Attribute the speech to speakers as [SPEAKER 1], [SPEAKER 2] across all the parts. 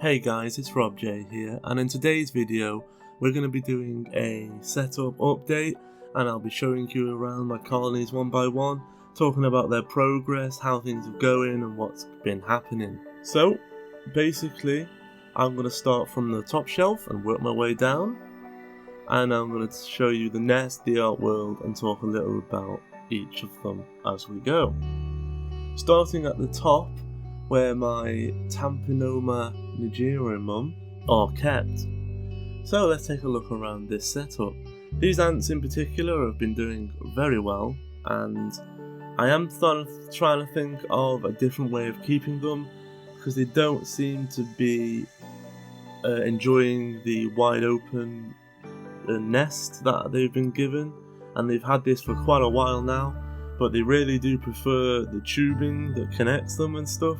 [SPEAKER 1] Hey guys, it's RobJ here, and in today's video we're going to be doing a setup update, and I'll be showing you around my colonies one by one, talking about their progress, how things are going and what's been happening. So basically I'm going to start from the top shelf and work my way down, and I'm going to show you the nest, the Outworld, and talk a little about each of them as we go. Starting at the top, where my Tampinoma nigerimum are kept. So let's take a look around this setup. These ants in particular have been doing very well, and I am trying to think of a different way of keeping them, because they don't seem to be enjoying the wide open nest that they've been given, and they've had this for quite a while now, but they really do prefer the tubing that connects them and stuff.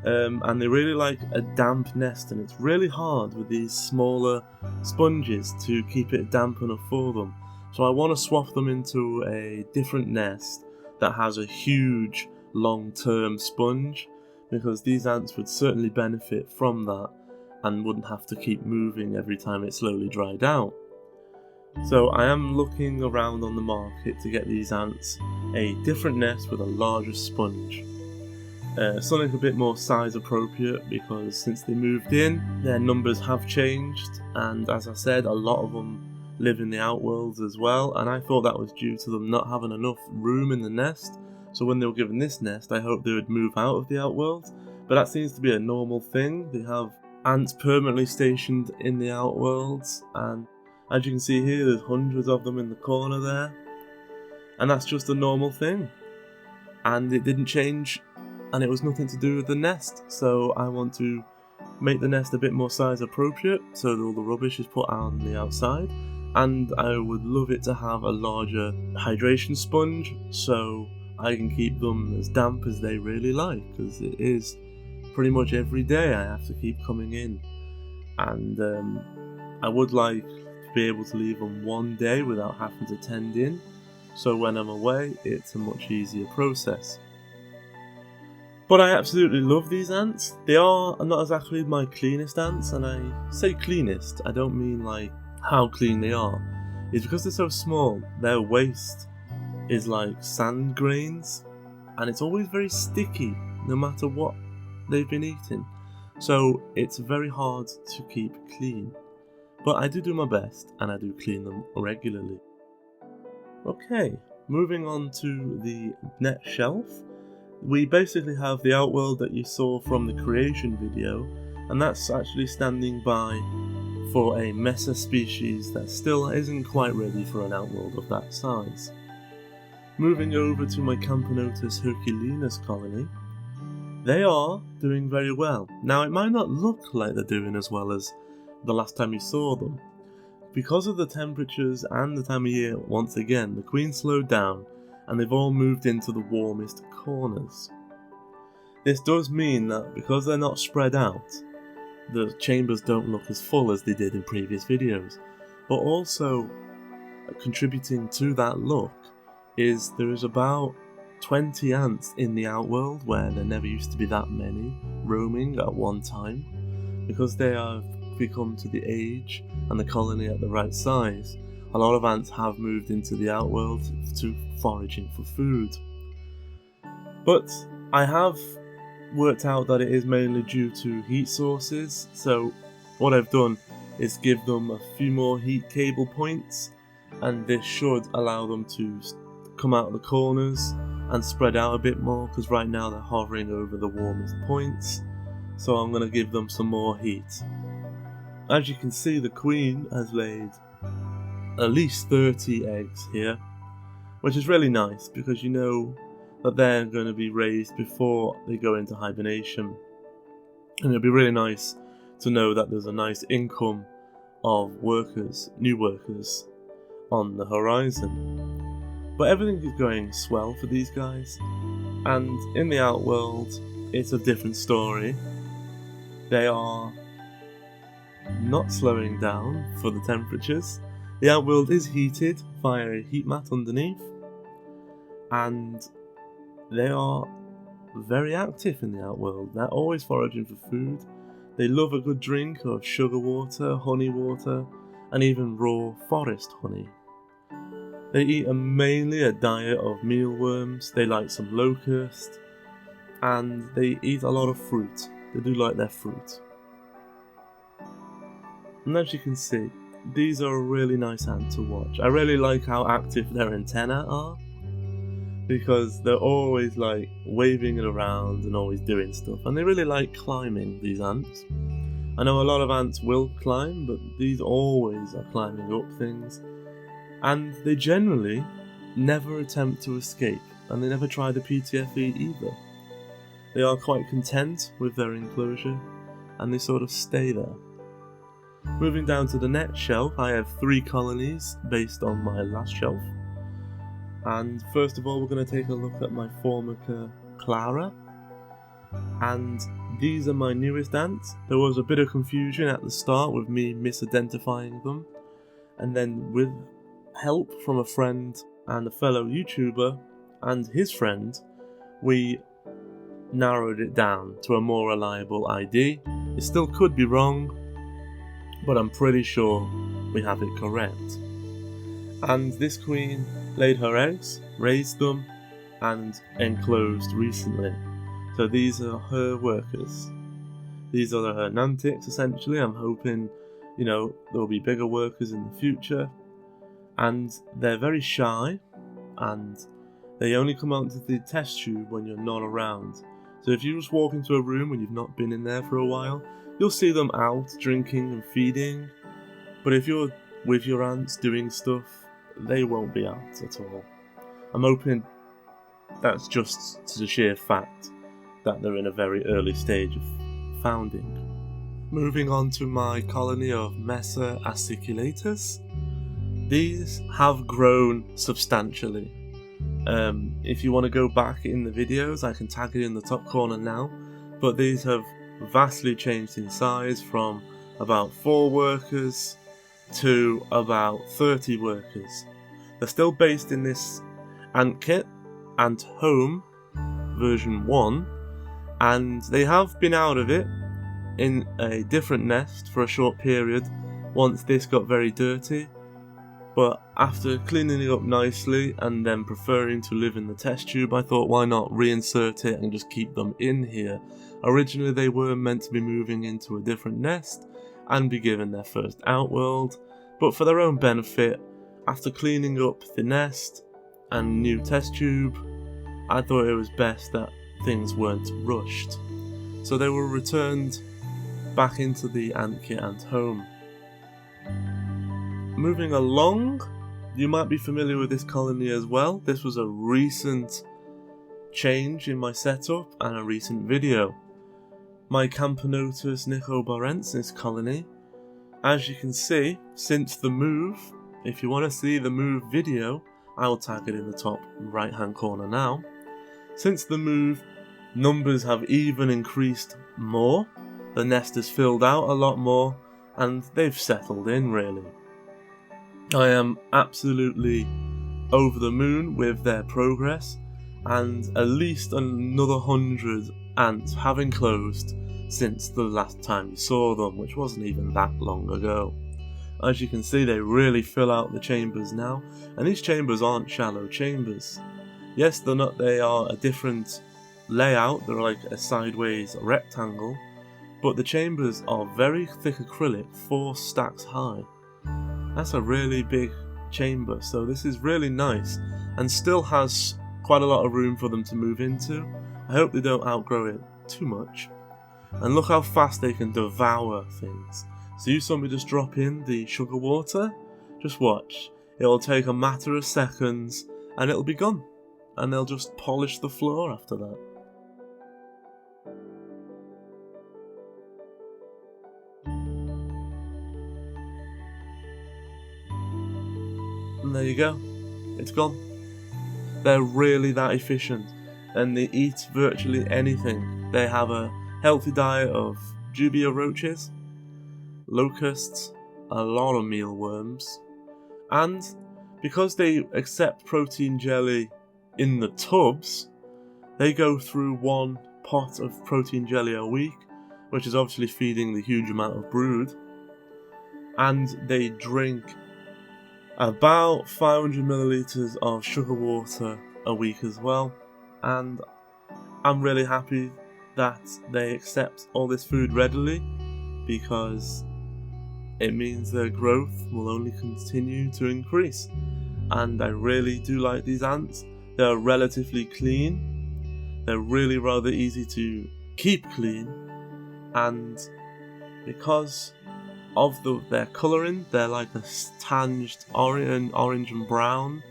[SPEAKER 1] And they really like a damp nest, and it's really hard with these smaller sponges to keep it damp enough for them. So I want to swap them into a different nest that has a huge long-term sponge, because these ants would certainly benefit from that and wouldn't have to keep moving every time it slowly dried out. So I am looking around on the market to get these ants a different nest with a larger sponge. Something a bit more size appropriate, because since they moved in, their numbers have changed, and as I said, a lot of them live in the Outworlds as well, and I thought that was due to them not having enough room in the nest. So when they were given this nest, I hoped they would move out of the Outworld, but that seems to be a normal thing. They have ants permanently stationed in the Outworlds, and as you can see here, there's hundreds of them in the corner there, and that's just a normal thing, and it didn't change. And it was nothing to do with the nest, so I want to make the nest a bit more size appropriate so that all the rubbish is put on the outside, and I would love it to have a larger hydration sponge so I can keep them as damp as they really like, because it is pretty much every day I have to keep coming in, and I would like to be able to leave them one day without having to tend in, so when I'm away it's a much easier process. But I absolutely love these ants. They are not exactly my cleanest ants, and I say cleanest, I don't mean like how clean they are. It's because they're so small, their waste is like sand grains, and it's always very sticky no matter what they've been eating. So it's very hard to keep clean. But I do my best, and I do clean them regularly. Okay, moving on to the next shelf. We basically have the Outworld that you saw from the creation video, and that's actually standing by for a Mesa species that still isn't quite ready for an Outworld of that size. Moving over to my Camponotus herculinus colony, they are doing very well. Now it might not look like they're doing as well as the last time you saw them. Because of the temperatures and the time of year, once again, the queen slowed down, and they've all moved into the warmest corners. This does mean that because they're not spread out, the chambers don't look as full as they did in previous videos. But also contributing to that look is there is about 20 ants in the Outworld, where there never used to be that many roaming at one time, because they have become to the age and the colony at the right size. A lot of ants have moved into the Outworld to foraging for food. But I have worked out that it is mainly due to heat sources, so what I've done is give them a few more heat cable points, and this should allow them to come out of the corners and spread out a bit more, because right now they're hovering over the warmest points, so I'm going to give them some more heat. As you can see, the queen has laid at least 30 eggs here, which is really nice, because you know that they're going to be raised before they go into hibernation, and it'll be really nice to know that there's a nice income of workers, new workers, on the horizon. But everything is going swell for these guys, and in the Outworld it's a different story. They are not slowing down for the temperatures. The Outworld is heated via a heat mat underneath, and they are very active in the Outworld. They're always foraging for food. They love a good drink of sugar water, honey water, and even raw forest honey. They eat mainly a diet of mealworms, they like some locust, and they eat a lot of fruit. They do like their fruit. And as you can see, these are a really nice ant to watch. I really like how active their antennae are, because they're always like waving it around and always doing stuff, and they really like climbing, these ants. I know a lot of ants will climb, but these always are climbing up things, and they generally never attempt to escape, and they never try the PTFE either. They are quite content with their enclosure, and they sort of stay there. Moving down to the next shelf, I have 3 colonies based on my last shelf. And first of all, we're going to take a look at my Formica Clara. And these are my newest ants. There was a bit of confusion at the start with me misidentifying them. And then with help from a friend and a fellow YouTuber and his friend, we narrowed it down to a more reliable ID. It still could be wrong, but I'm pretty sure we have it correct. And this queen laid her eggs, raised them, and enclosed recently. So these are her workers. These are her nantics essentially. I'm hoping, there'll be bigger workers in the future. And they're very shy, and they only come out to the test tube when you're not around. So if you just walk into a room when you've not been in there for a while, you'll see them out drinking and feeding, but if you're with your ants doing stuff, they won't be out at all. I'm hoping that's just the sheer fact that they're in a very early stage of founding. Moving on to my colony of Mesa circulators. These have grown substantially. If you want to go back in the videos, I can tag it in the top corner now, but these have vastly changed in size from about 4 workers to about 30 workers. They're still based in this ant kit, Ant Home version 1, and they have been out of it in a different nest for a short period once this got very dirty, but after cleaning it up nicely and then preferring to live in the test tube, I thought why not reinsert it and just keep them in here. Originally they were meant to be moving into a different nest and be given their first Outworld, but for their own benefit, after cleaning up the nest and new test tube, I thought it was best that things weren't rushed. So they were returned back into the ant kit Ant Home. Moving along, you might be familiar with this colony as well. This was a recent change in my setup and a recent video. My Camponotus nicobarensis colony. As you can see, since the move, if you want to see the move video, I will tag it in the top right hand corner now. Since the move, numbers have even increased more, the nest has filled out a lot more, and they've settled in really. I am absolutely over the moon with their progress, and at least another 100 ants have enclosed since the last time you saw them, which wasn't even that long ago. As you can see, they really fill out the chambers now, and these chambers aren't shallow chambers. Yes, they are a different layout, they're like a sideways rectangle, but the chambers are very thick acrylic, 4 stacks high. That's a really big chamber, so this is really nice and still has quite a lot of room for them to move into. I hope they don't outgrow it too much. And look how fast they can devour things. So you saw me just drop in the sugar water, just watch. It'll take a matter of seconds and it'll be gone, and they'll just polish the floor after that. And there you go, it's gone. They're really that efficient, and they eat virtually anything. They have a healthy diet of dubia roaches, locusts, a lot of mealworms, and because they accept protein jelly in the tubs, they go through 1 pot of protein jelly a week, which is obviously feeding the huge amount of brood. And they drink about 500 milliliters of sugar water a week as well. And I'm really happy that they accept all this food readily, because it means their growth will only continue to increase. And I really do like these ants. They're relatively clean, they're really rather easy to keep clean, and because of their colouring, they're like a tanged orange and brown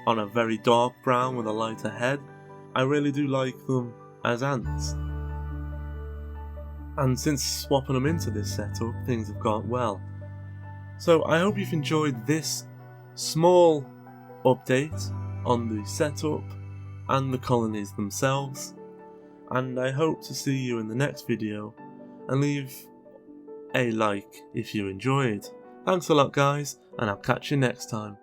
[SPEAKER 1] on a very dark brown with a lighter head. I really do like them as ants. And since swapping them into this setup, things have gone well. So I hope you've enjoyed this small update on the setup and the colonies themselves, and I hope to see you in the next video, and leave a like if you enjoyed. Thanks a lot guys, and I'll catch you next time.